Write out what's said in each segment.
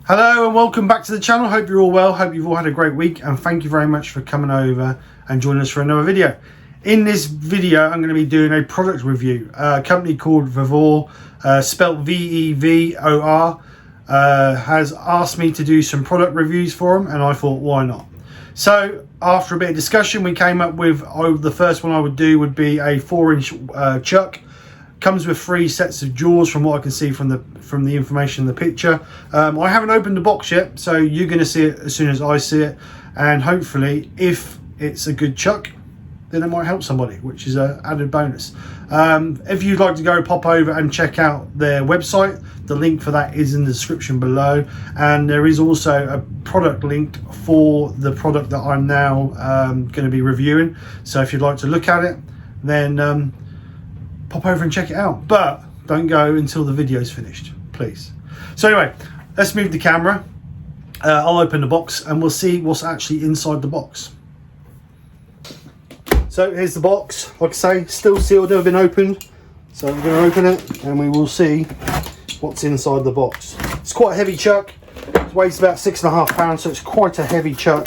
Hello and welcome back to the channel. Hope you're all well. Hope you've all had a great week, and thank you very much for coming over and joining us for another video. In this video I'm going to be doing a product review. A company called Vevor, spelt V-E-V-O-R, has asked me to do some product reviews for them, and I thought, why not? So after a bit of discussion, we came up with the first one I would do would be a 4-inch chuck. Comes with 3 sets of jaws from what I can see from the information in the picture. I haven't opened the box yet, so you're going to see it as soon as I see it, and hopefully if it's a good chuck, then it might help somebody, which is an added bonus. If you'd like to go pop over and check out their website, the link for that is in the description below, and there is also a product link for the product that I'm now going to be reviewing. So if you'd like to look at it, then pop over and check it out, but don't go until the video's finished, please. So anyway, let's move the camera. I'll open the box and we'll see what's actually inside the box. So here's the box. Like I say, still sealed, never been opened. So we're going to open it and we will see what's inside the box. It's quite a heavy chuck. It weighs about 6.5 pounds, so it's quite a heavy chuck.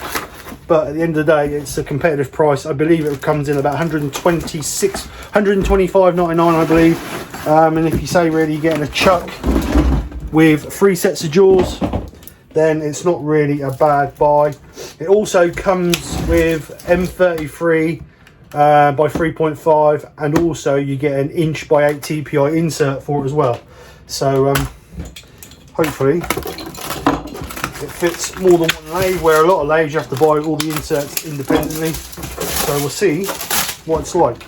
But at the end of the day, it's a competitive price. I believe it comes in about $125.99, I believe. And if you say really you're getting a chuck with 3 sets of jaws, then it's not really a bad buy. It also comes with M33 by 3.5, and also you get an 1 by 8 TPI insert for it as well. So hopefully it fits more than one lathe, where a lot of lathes you have to buy all the inserts independently. So we'll see what it's like.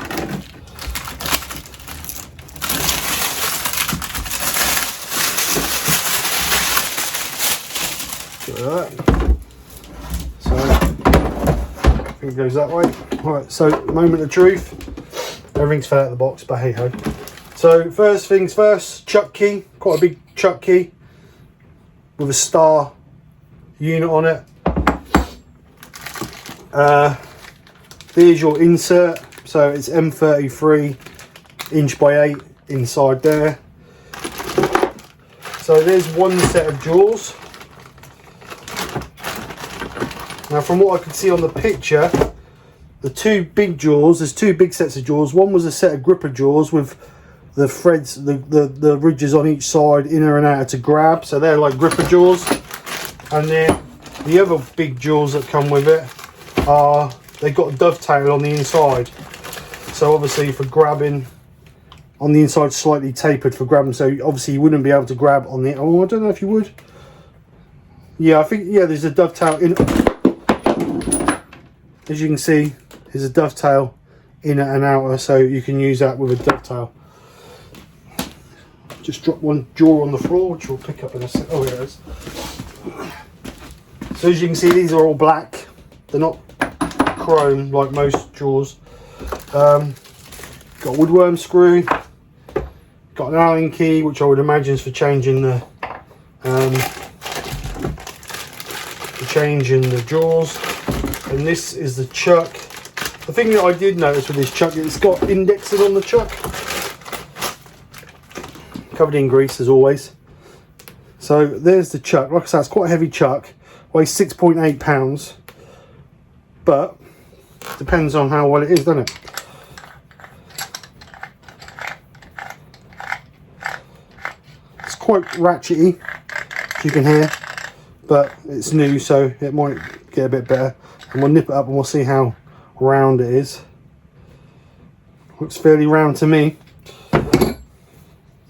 So I think it goes that way. Right, so moment of truth. Everything's fell out of the box, but hey ho. So first things first, chuck key. Quite a big chuck key with a star unit on it. There's your insert. So it's M33 1 by 8 inside there. So there's one set of jaws. Now from what I could see on the picture, the 2 big jaws, there's 2 big sets of jaws. One was a set of gripper jaws with the threads, the ridges on each side, inner and outer, to grab. So they're like gripper jaws. And then the other big jaws that come with it are, they've got a dovetail on the inside. So obviously for grabbing on the inside, slightly tapered for grabbing. So obviously you wouldn't be able to grab on the, oh, I don't know if you would. Yeah, I think, yeah, there's a dovetail in. As you can see, there's a dovetail inner and outer, so you can use that with a dovetail. Just drop one jaw on the floor, which we'll pick up in a sec. Oh, here it is. So as you can see, these are all black. They're not chrome like most jaws. Got a woodworm screw. Got an Allen key, which I would imagine is for changing the jaws. And this is the chuck. The thing that I did notice with this chuck, it's got indexing on the chuck. Covered in grease as always. So there's the chuck. Like I said, it's quite a heavy chuck. Weighs 6.8 pounds. But depends on how well it is, doesn't it? It's quite ratchety, as you can hear. But it's new, so it might get a bit better. And we'll nip it up and we'll see how round it is. Looks fairly round to me.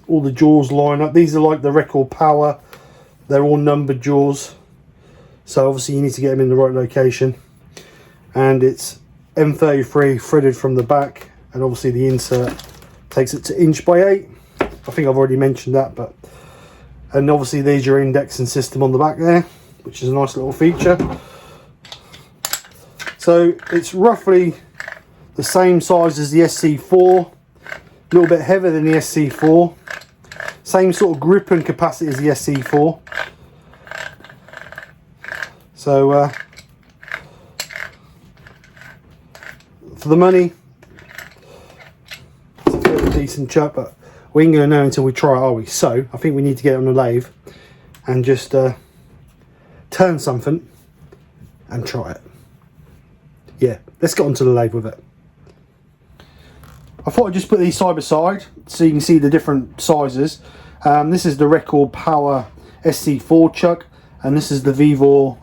All the jaws line up. These are like the Record Power. They're all numbered jaws. So obviously you need to get them in the right location. And it's M33 threaded from the back. And obviously the insert takes it to 1 by 8. I think I've already mentioned that, but and obviously there's your indexing system on the back there, which is a nice little feature. So it's roughly the same size as the SC4, a little bit heavier than the SC4, same sort of grip and capacity as the SC4. So for the money, it's a fairly decent chuck, but we ain't going to know until we try it, are we? So I think we need to get it on the lathe and just turn something and try it. Yeah, let's get onto the lathe with it. I thought I'd just put these side by side so you can see the different sizes. This is the Record Power SC4 chuck, and this is the Vevor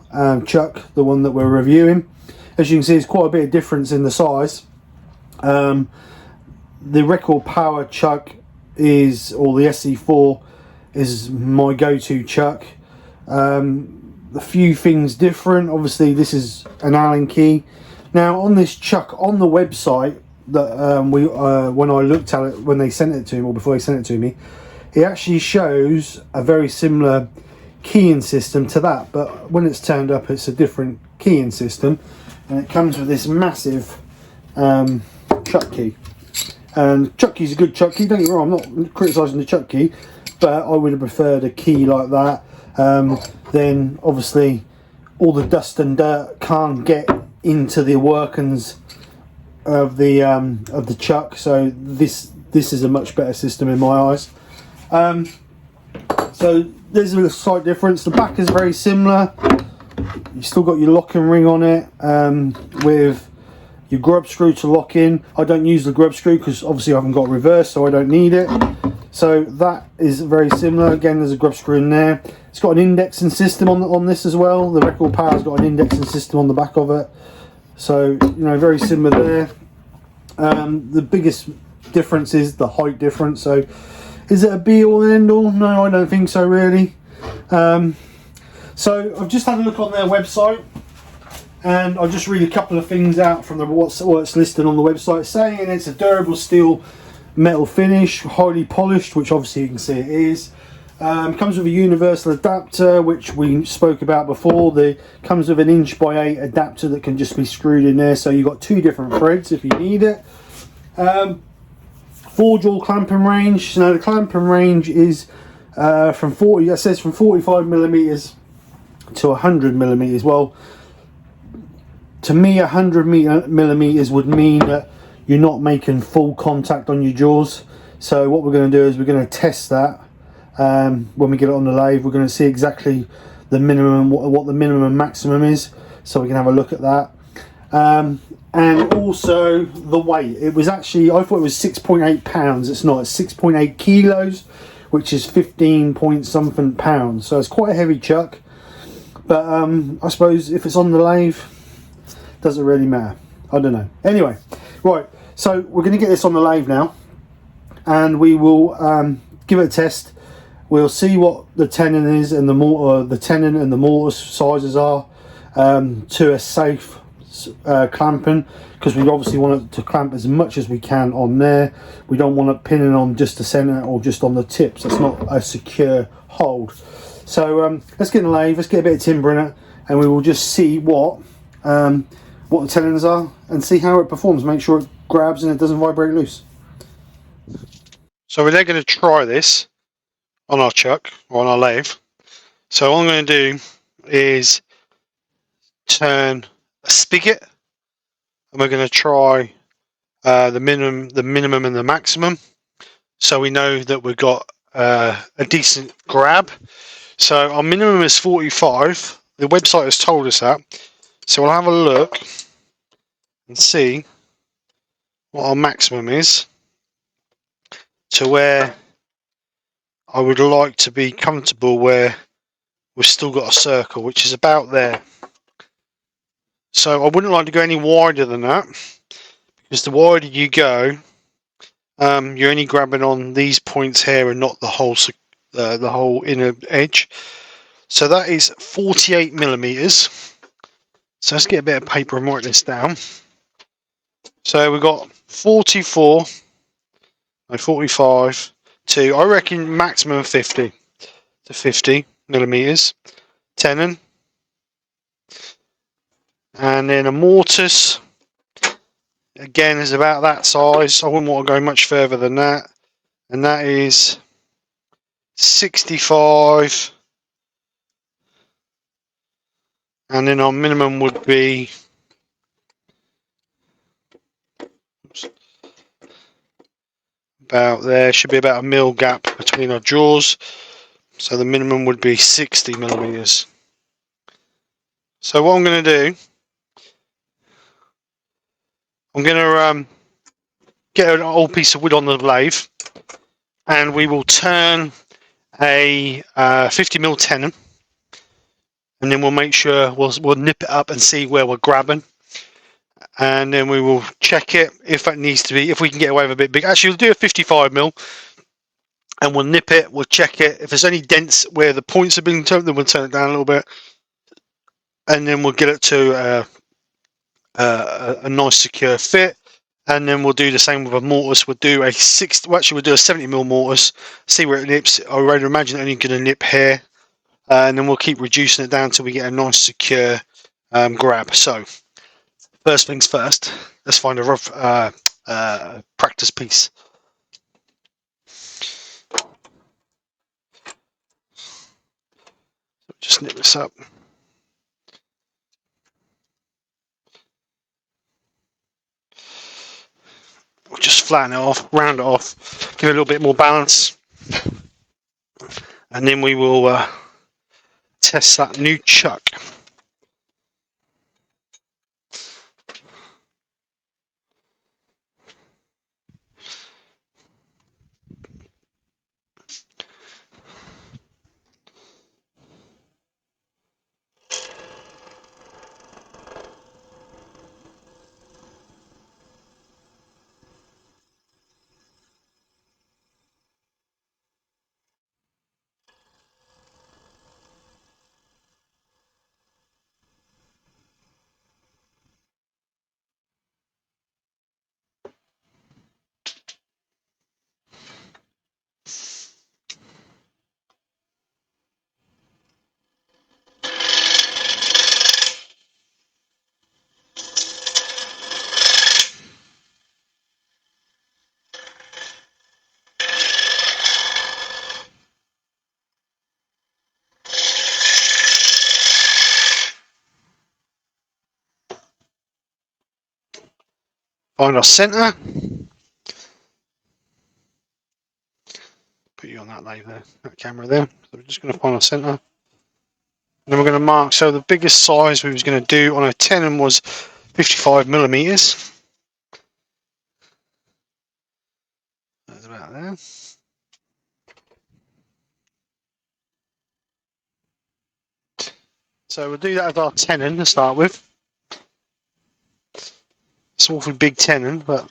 chuck, the one that we're reviewing. As you can see, there's quite a bit of difference in the size. The Record Power chuck is, or the SC4 is my go-to chuck. A few things different. Obviously this is an Allen key. Now on this chuck, on the website that when I looked at it, when they sent it to me, or before they sent it to me, it actually shows a very similar keying system to that, but when it's turned up it's a different keying system, and it comes with this massive chuck key. And chuck key's a good chuck key, don't get me wrong, I'm not criticising the chuck key, but I would have preferred a key like that. Then obviously all the dust and dirt can't get into the workings of the chuck, so this is a much better system in my eyes. So there's a slight difference. The back is very similar. You still got your locking ring on it with your grub screw to lock in. I don't use the grub screw because obviously I haven't got reverse, so I don't need it. So that is very similar. Again, there's a grub screw in there. It's got an indexing system on this as well. The Record Power's got an indexing system on the back of it. So, you know, very similar there. The biggest difference is the height difference. So is it a be all and end all? No, I don't think so really. So I've just had a look on their website, and I'll just read a couple of things out from what's listed on the website, saying it's a durable steel metal finish, highly polished, which obviously you can see it is. Comes with a universal adapter, which we spoke about before. Comes with an 1x8 adapter that can just be screwed in there, so you've got two different threads if you need it. 4-jaw clamping range. Now the clamping range is from 45 millimeters to 100 millimeters. Well, to me 100 millimeters would mean that you're not making full contact on your jaws. So what we're going to do is we're going to test that when we get it on the lathe. We're going to see exactly the minimum, what the minimum and maximum is, so we can have a look at that. And also the weight. It was actually, I thought it was 6.8 pounds. It's not. It's 6.8 kilos, which is 15 point something pounds. So it's quite a heavy chuck. But I suppose if it's on the lathe, doesn't really matter. I don't know. Anyway, right. So we're going to get this on the lathe now, and we will give it a test. We'll see what the tenon is and the mortar, the tenon and the mortar sizes are to a safe clamping, because we obviously want it to clamp as much as we can on there. We don't want it pinning on just the centre or just on the tips. That's not a secure hold. So let's get in the lathe, let's get a bit of timber in it, and we will just see what the tenons are and see how it performs. Make sure it grabs and it doesn't vibrate loose. So we're then going to try this on our chuck or on our lathe. So what I'm going to do is turn a spigot, and we're going to try the minimum and the maximum, so we know that we've got a decent grab. So our minimum is 45. The website has told us that, so we'll have a look and see what our maximum is, to where I would like to be comfortable, where we've still got a circle, which is about there. So I wouldn't like to go any wider than that, because the wider you go, you're only grabbing on these points here and not the whole inner edge. So that is 48 millimeters. So let's get a bit of paper and write this down. So we've got 45, to, I reckon, maximum 50 to 50 millimeters tenon, and then a mortise again is about that size. I wouldn't want to go much further than that, and that is 65, and then our minimum would be about there. Should be about a mil gap between our jaws, so the minimum would be 60 millimeters. So what I'm going to do, I'm going to get an old piece of wood on the lathe, and we will turn a 50mm tenon, and then we'll make sure we'll nip it up and see where we're grabbing, and then we will check it if it needs to be, if we can get away with a bit big. Actually, we'll do a 55mm, and we'll nip it, we'll check it. If there's any dents where the points have been turned, then we'll turn it down a little bit, and then we'll get it to a nice secure fit. And then we'll do the same with a mortise. We'll do a 70mm mortise, see where it nips. I would imagine only going to nip here, and then we'll keep reducing it down until we get a nice secure grab. So first things first, let's find a rough practice piece. Just nip this up. We'll just flatten it off, round it off, give it a little bit more balance, and then we will test that new chuck. Find our centre. Put you on that lathe there, that camera there. So we're just going to find our centre. And then we're going to mark. So the biggest size we was going to do on a tenon was 55mm. That's about there. So we'll do that as our tenon to start with. It's an awfully big tenon, but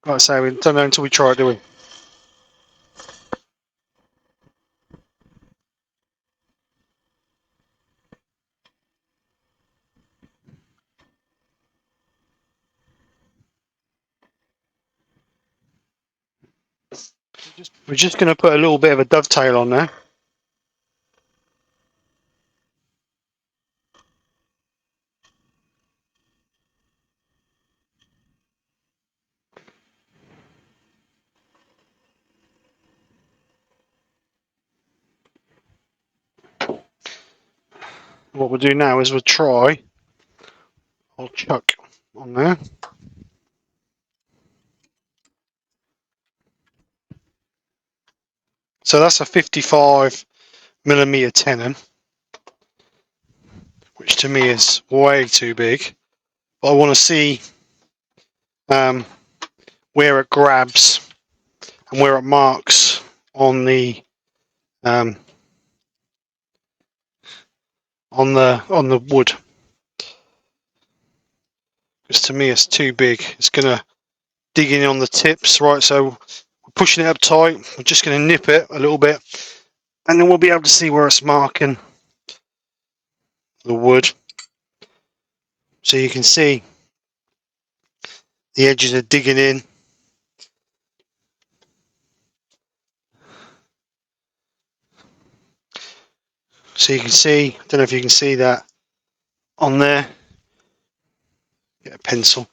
like I say, we don't know until we try it, do we? We're just going to put a little bit of a dovetail on there. What we'll do now is we'll try our chuck on there. So that's a 55mm tenon, which to me is way too big. But I want to see where it grabs and where it marks on the wood. Because to me it's too big. It's gonna dig in on the tips, right? So pushing it up tight. We're just going to nip it a little bit, and then we'll be able to see where it's marking the wood. So you can see the edges are digging in. So you can see, I don't know if you can see that on there. Get a pencil.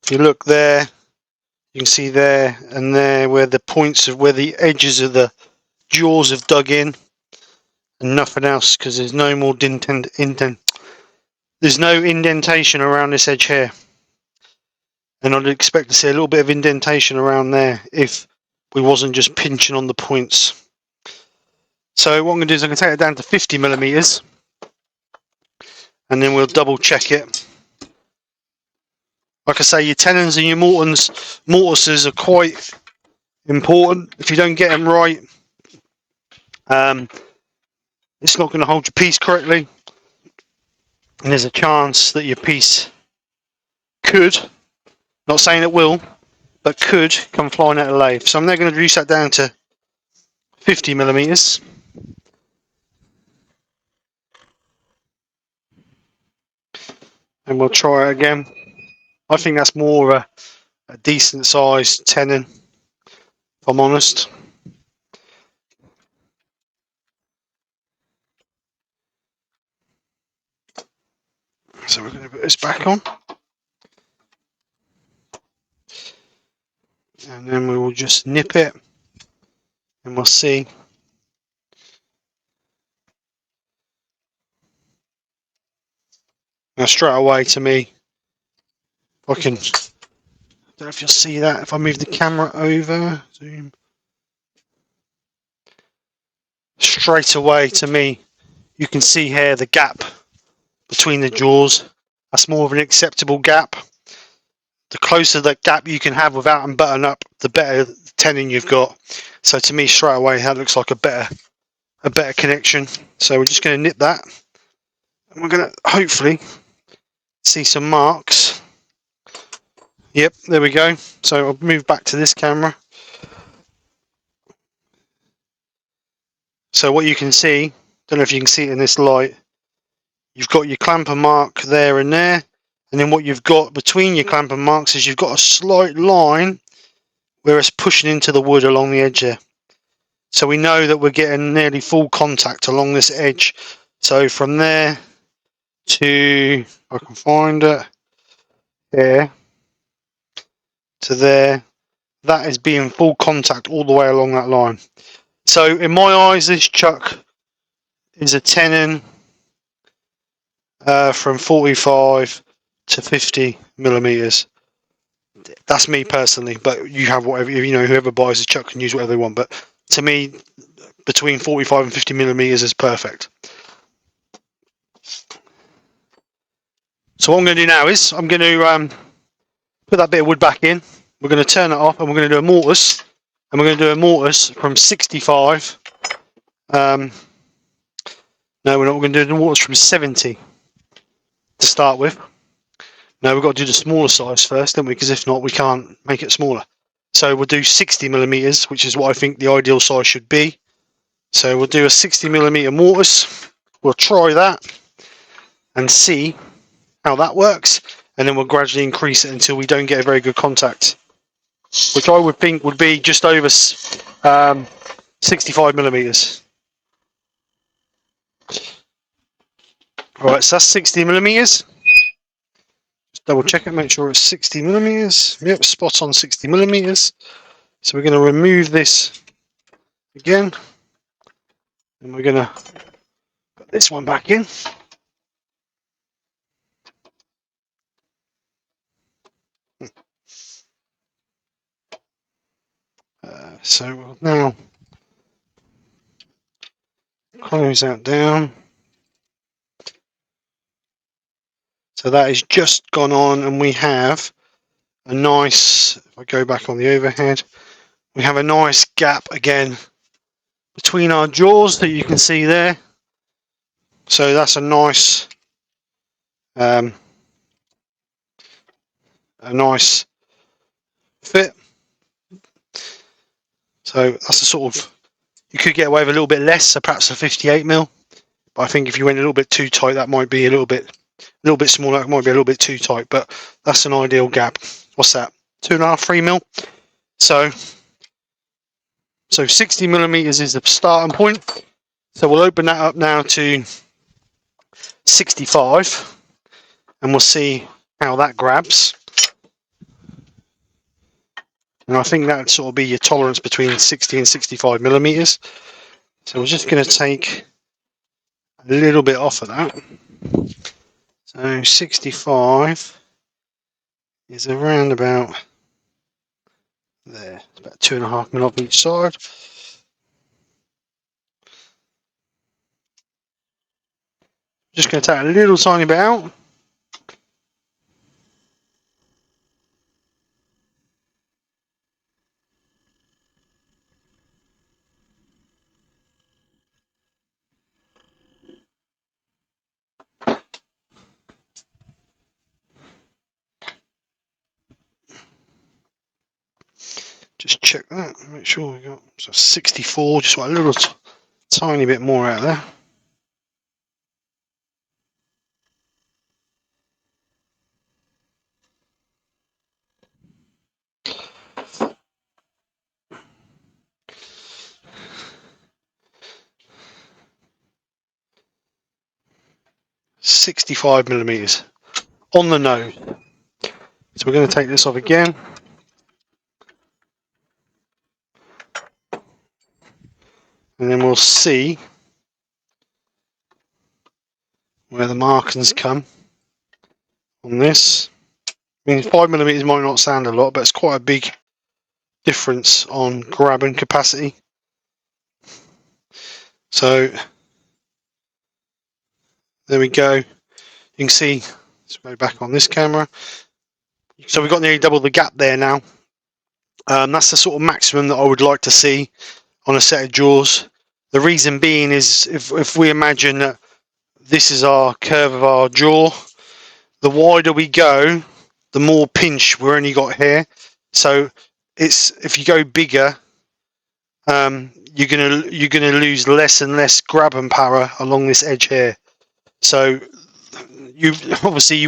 If you look there, you can see there and there where the points of where the edges of the jaws have dug in, and nothing else, because there's no more there's no indentation around this edge here. And I'd expect to see a little bit of indentation around there if we wasn't just pinching on the points. So what I'm going to do is I'm going to take it down to 50mm, and then we'll double check it. Like I say, your tenons and your mortises are quite important. If you don't get them right, it's not going to hold your piece correctly, and there's a chance that your piece could, not saying it will, but could come flying out of the lathe. So I'm now going to reduce that down to 50mm. And we'll try it again. I think that's more a decent sized tenon, if I'm honest. So we're going to put this back on. And then we will just nip it, and we'll see. Now straight away, to me, I don't know if you'll see that, if I move the camera over, zoom. Straight away, to me, you can see here the gap between the jaws. That's more of an acceptable gap. The closer that gap you can have without them button up, the better tenon you've got. So to me, straight away, that looks like a better connection. So we're just going to nip that, and we're going to hopefully see some marks. Yep, there we go. So I'll move back to this camera. So what you can see, don't know if you can see it in this light, you've got your clamper mark there and there, and then what you've got between your clamper marks is you've got a slight line where it's pushing into the wood along the edge there. So we know that we're getting nearly full contact along this edge. So from there to, if I can find it, there to there, that is being full contact all the way along that line. So in my eyes, this chuck is a tenon from 45 to 50mm. That's me personally, but you have whatever, you know, whoever buys a chuck can use whatever they want. But to me, between 45 and 50mm is perfect. So what I'm going to do now is I'm going to put that bit of wood back in. We're going to turn it off, and we're going to do a mortise. And we're going to do a mortise from 65. No, we're not. We're going to do the mortise from 70 to start with. No, we've got to do the smaller size first, don't we? Because if not, we can't make it smaller. So we'll do 60mm, which is what I think the ideal size should be. So we'll do a 60mm mortise. We'll try that and see how that works, and then we'll gradually increase it until we don't get a very good contact, which I would think would be just over 65mm. Right, so that's 60mm. Just double check it, make sure it's 60mm. Yep, spot on 60mm. So we're going to remove this again, and we're going to put this one back in. So we'll now close that down. So that is just gone on, and we have a nice, if I go back on the overhead, we have a nice gap again between our jaws that you can see there. So that's a nice fit. So that's the sort of, you could get away with a little bit less, so perhaps a 58mm. But I think if you went a little bit too tight, that might be a little bit smaller. It might be a little bit too tight, but that's an ideal gap. What's that? 2.5, 3mm. So 60mm is the starting point. So we'll open that up now to 65, and we'll see how that grabs. And I think that would sort of be your tolerance between 60 and 65mm. So we're just going to take a little bit off of that. So 65 is around about there. It's about 2.5mm off each side. Just going to take a little tiny bit out. Just check that, make sure we got 64, just want a little tiny bit more out there. $65mm on the nose. So we're going to take this off again. And then we'll see where the markings come on this. I mean, 5mm might not sound a lot, but it's quite a big difference on grabbing capacity. So there we go. You can see, let's go back on this camera. So we've got nearly double the gap there now. That's the sort of maximum that I would like to see on a set of jaws. The reason being is if we imagine that this is our curve of our jaw, the wider we go, the more pinch we're only got here. So it's, if you go bigger, you're gonna lose less and less grabbing power along this edge here. So you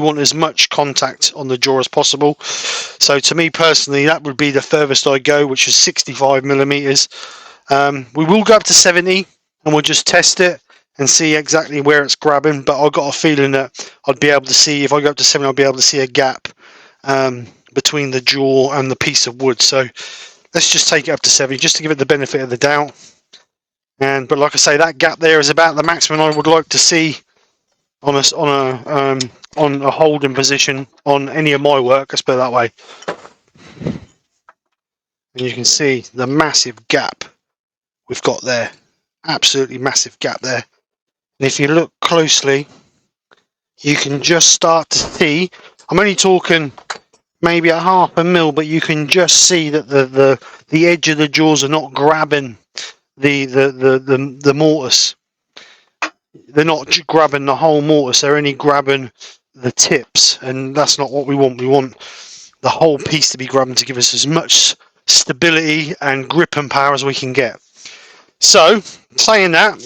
want as much contact on the jaw as possible. So to me personally, that would be the furthest I go, which is 65mm. We will go up to 70 and we'll just test it and see exactly where it's grabbing, but I've got a feeling that I'd be able to see, if I go up to 70, I'll be able to see a gap between the jaw and the piece of wood. So let's just take it up to 70 just to give it the benefit of the doubt. But like I say, that gap there is about the maximum I would like to see on a holding position on any of my work. Let's put it that way. And you can see the massive gap we've got there. Absolutely massive gap there. And if you look closely, you can just start to see, I'm only talking maybe a 0.5mm, but you can just see that the edge of the jaws are not grabbing the mortise. They're not grabbing the whole mortise, they're only grabbing the tips, and that's not what we want. We want the whole piece to be grabbing to give us as much stability and grip and power as we can get. So, saying that,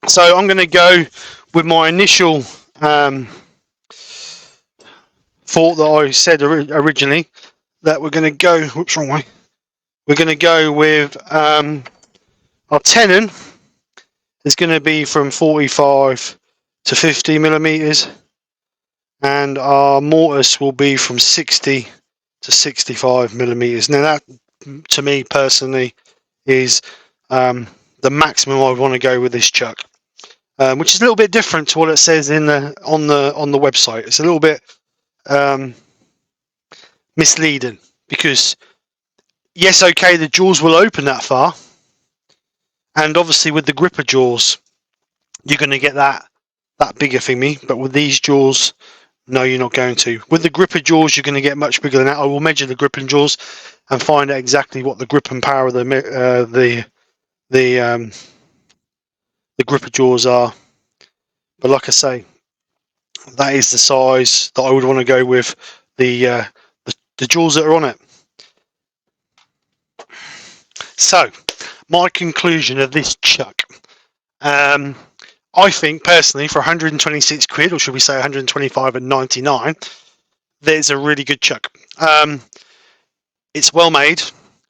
so I'm going to go with my initial thought that I said originally, that we're going to go, whoops, wrong way. We're going to go with our tenon is going to be from 45 to 50mm, and our mortise will be from 60 to 65mm. Now that, to me personally, is the maximum I want to go with this chuck, which is a little bit different to what it says in on the website. It's a little bit misleading, because yes, okay, the jaws will open that far, and obviously with the gripper jaws you're going to get that bigger thingy, but with these jaws, no, you're not going to. With the gripper jaws, you're going to get much bigger than that. I will measure the gripping jaws and find out exactly what the grip and power of the gripper jaws are. But like I say, that is the size that I would want to go with the jaws that are on it. So, my conclusion of this chuck. I think personally for 126 quid, or should we say 125.99, there's a really good chuck. It's well made.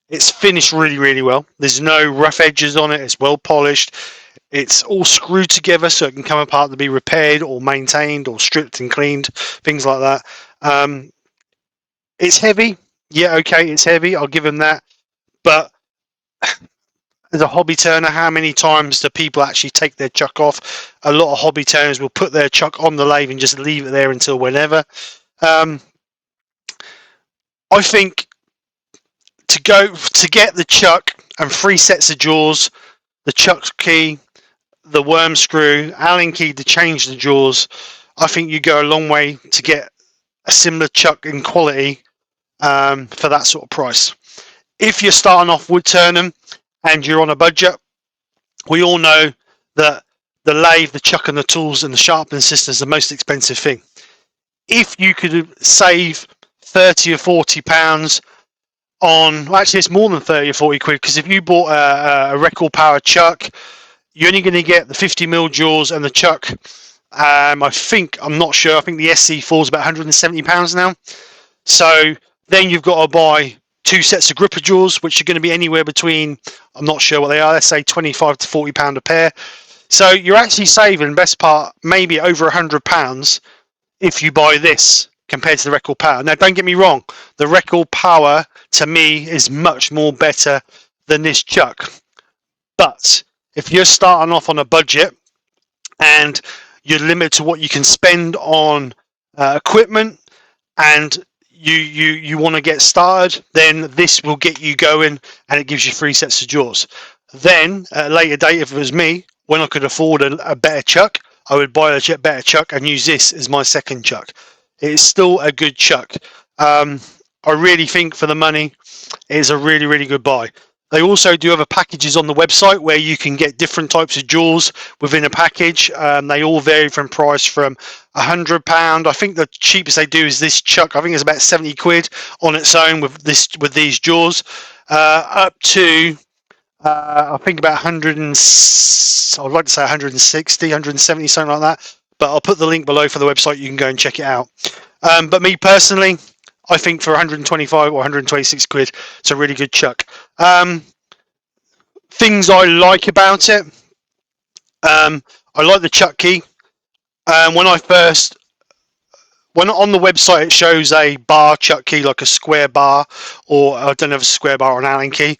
It's finished really, really well. There's no rough edges on it. It's well polished. It's all screwed together so it can come apart to be repaired or maintained or stripped and cleaned, things like that. It's heavy. Yeah, okay, it's heavy. I'll give him that. But as a hobby turner, how many times do people actually take their chuck off? A lot of hobby turners will put their chuck on the lathe and just leave it there until whenever. I think to get the chuck and 3 sets of jaws, the chuck key, the worm screw, Allen key to change the jaws, I think you go a long way to get a similar chuck in quality for that sort of price. If you're starting off wood turning and you're on a budget, we all know that the lathe, the chuck and the tools and the sharpening system is the most expensive thing. If you could save 30 or 40 pounds on, well, actually it's more than 30 or 40 quid, because if you bought a record power chuck, you're only going to get the 50mm jaws and the chuck. I'm not sure, I think the SC4 is about 170 pounds now. So then you've got to buy 2 sets of gripper jaws, which are going to be anywhere between, I'm not sure what they are, let's say 25 to 40 pound a pair. So you're actually saving, best part, maybe over £100 if you buy this compared to the record power. Now don't get me wrong, the record power to me is much more better than this chuck. But if you're starting off on a budget and you're limited to what you can spend on equipment, and you want to get started, then this will get you going, and it gives you 3 sets of jaws. Then at a later date, if it was me, when I could afford a better chuck, I would buy a better chuck and use this as my second chuck. It's still a good chuck. I really think for the money, it is a really, really good buy. They also do other packages on the website where you can get different types of jaws within a package. They all vary from price from £100. I think the cheapest they do is this chuck. I think it's about 70 quid on its own with these jaws, up to I think about 100 and I'd like to say 160, 170, something like that. But I'll put the link below for the website. You can go and check it out. But me personally, I think for 125 or 126 quid, it's a really good chuck. Things I like about it, I like the chuck key. When on the website it shows a bar chuck key, like a square bar, or I don't know if it's a square bar or an Allen key.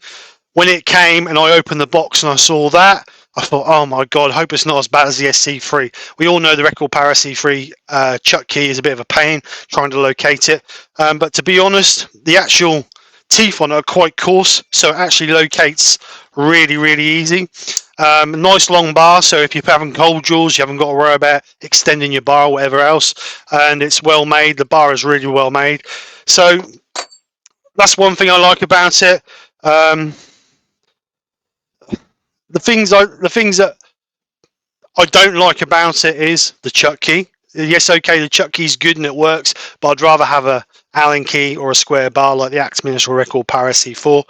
When it came and I opened the box and I saw that, I thought, oh my god, I hope it's not as bad as the SC3. We all know the record power SC3 chuck key is a bit of a pain trying to locate it. But to be honest, the actual teeth on it are quite coarse, so it actually locates really, really easy. Nice long bar, so if you're having cold jaws, you haven't got to worry about extending your bar or whatever else. And it's well made. The bar is really well made. So that's one thing I like about it. The things that I don't like about it is the chuck key. Yes, okay, the chuck key is good and it works, but I'd rather have a Allen key or a square bar like the Axminus or Record Power C4.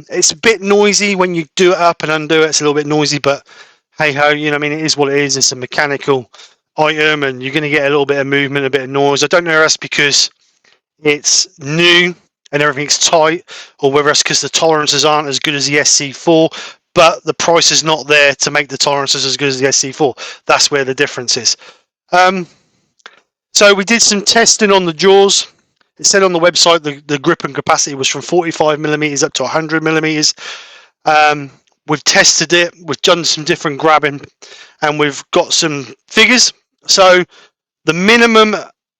It's a bit noisy when you do it up and undo it. It's a little bit noisy, but hey ho, you know, I mean, it is what it is. It's a mechanical item, and you're going to get a little bit of movement, a bit of noise. I don't know if that's because it's new and everything's tight, or whether it's because the tolerances aren't as good as the SC4. But the price is not there to make the tolerances as good as the SC4. That's where the difference is. So we did some testing on the jaws. It said on the website the grip and capacity was from 45mm up to 100mm. We've tested it. We've done some different grabbing, and we've got some figures. So the minimum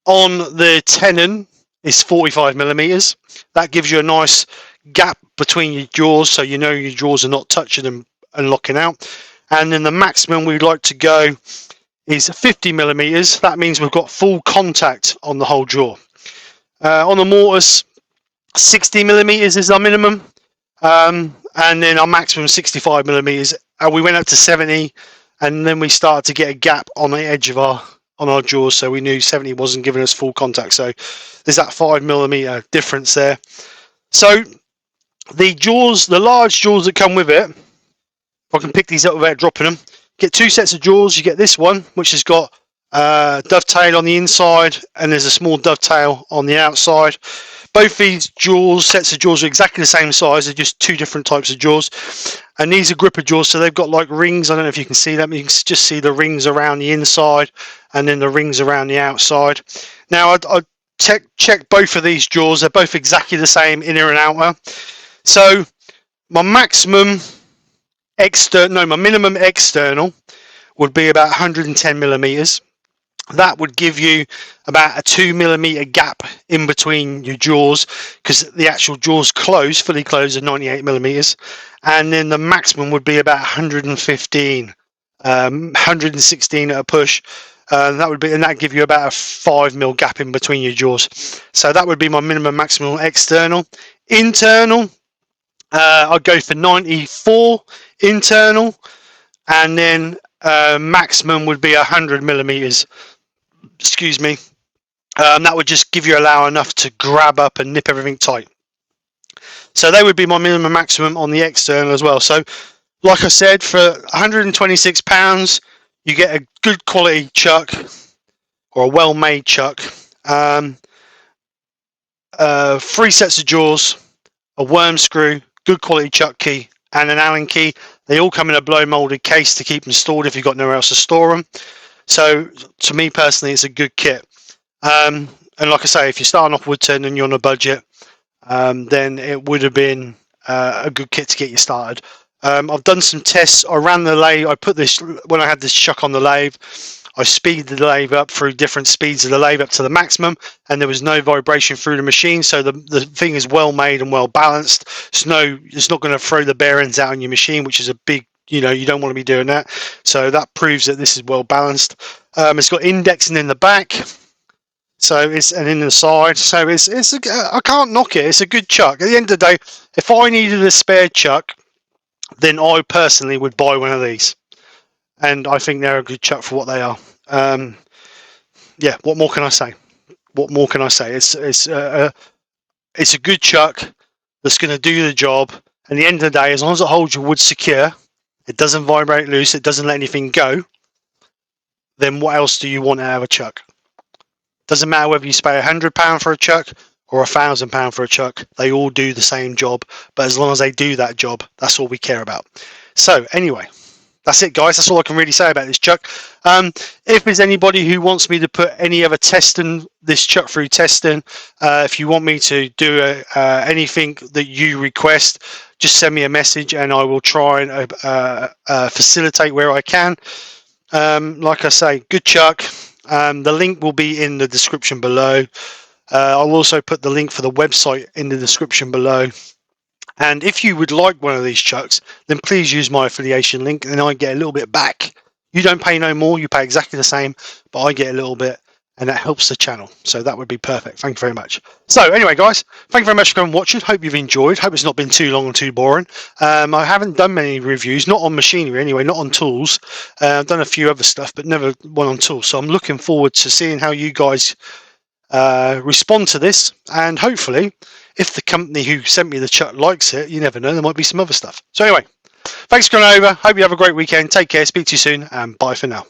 on the tenon is 45mm. That gives you a nice gap between your jaws, so you know your jaws are not touching them and locking out. And then the maximum we'd like to go is 50mm. That means we've got full contact on the whole jaw. On the mortise, 60mm is our minimum, and then our maximum 65mm. We went up to 70, and then we started to get a gap on the edge of our jaws, so we knew 70 wasn't giving us full contact. So there's that 5mm difference there. So The jaws, the large jaws that come with it, if I can pick these up without dropping them, get 2 sets of jaws. You get this one, which has got dovetail on the inside, and there's a small dovetail on the outside. Both these jaws, sets of jaws, are exactly the same size. They're just 2 different types of jaws. And these are gripper jaws, so they've got like rings. I don't know if you can see them. You can just see the rings around the inside and then the rings around the outside. Now, I checked both of these jaws. They're both exactly the same, inner and outer. So my maximum external, my minimum external would be about 110 millimeters. That would give you about a 2 millimeter gap in between your jaws, because the actual jaws fully close at 98 millimeters, and then the maximum would be about 115, 116 at a push. That would be, and that give you about a 5 mil gap in between your jaws. So that would be my minimum maximum external. Internal, I'd go for 94 internal, and then maximum would be 100 millimeters. Excuse me. That would just give you enough to grab up and nip everything tight. So they would be my minimum maximum on the external as well. So like I said, for £126 you get a good quality chuck, or a well-made chuck, 3 sets of jaws, a worm screw, good quality chuck key, and an Allen key. They all come in a blow molded case to keep them stored if you've got nowhere else to store them. So to me personally, it's a good kit. And like I say, if you're starting off wood turn and you're on a budget, then it would have been a good kit to get you started. I've done some tests. I ran the lathe. I put this, when I had this chuck on the lathe, I speeded the lathe up through different speeds of the lathe up to the maximum, and there was no vibration through the machine. So the thing is well made and well balanced. It's not going to throw the bearings out on your machine, which is a big, you don't want to be doing that. So that proves that this is well balanced. It's got indexing in the back, so and in the side. So I can't knock it. It's a good chuck. At the end of the day, if I needed a spare chuck, then I personally would buy one of these, and I think they're a good chuck for what they are. Yeah, what more can I say? What more can I say? It's a good chuck that's going to do the job. At the end of the day, as long as it holds your wood secure, it doesn't vibrate loose, it doesn't let anything go, then what else do you want out of a chuck? Doesn't matter whether you pay £100 for a chuck or £1,000 for a chuck, they all do the same job. But as long as they do that job, that's all we care about. So anyway, that's it, guys. That's all I can really say about this chuck. If there's anybody who wants me to put any other testing, this chuck through testing, if you want me to do anything that you request, just send me a message and I will try and facilitate where I can. Like I say, good chuck. The link will be in the description below. I'll also put the link for the website in the description below. And if you would like one of these chucks, then please use my affiliation link and I get a little bit back. You don't pay no more, you pay exactly the same, but I get a little bit, and that helps the channel. So that would be perfect. Thank you very much. So anyway, guys, thank you very much for coming and watching. Hope you've enjoyed. Hope it's not been too long and too boring. I haven't done many reviews, not on machinery anyway, not on tools. I've done a few other stuff, but never one on tools. So I'm looking forward to seeing how you guys respond to this, and hopefully if the company who sent me the chuck likes it, you never know, there might be some other stuff. So anyway, thanks for coming over. Hope you have a great weekend. Take care, speak to you soon, and bye for now.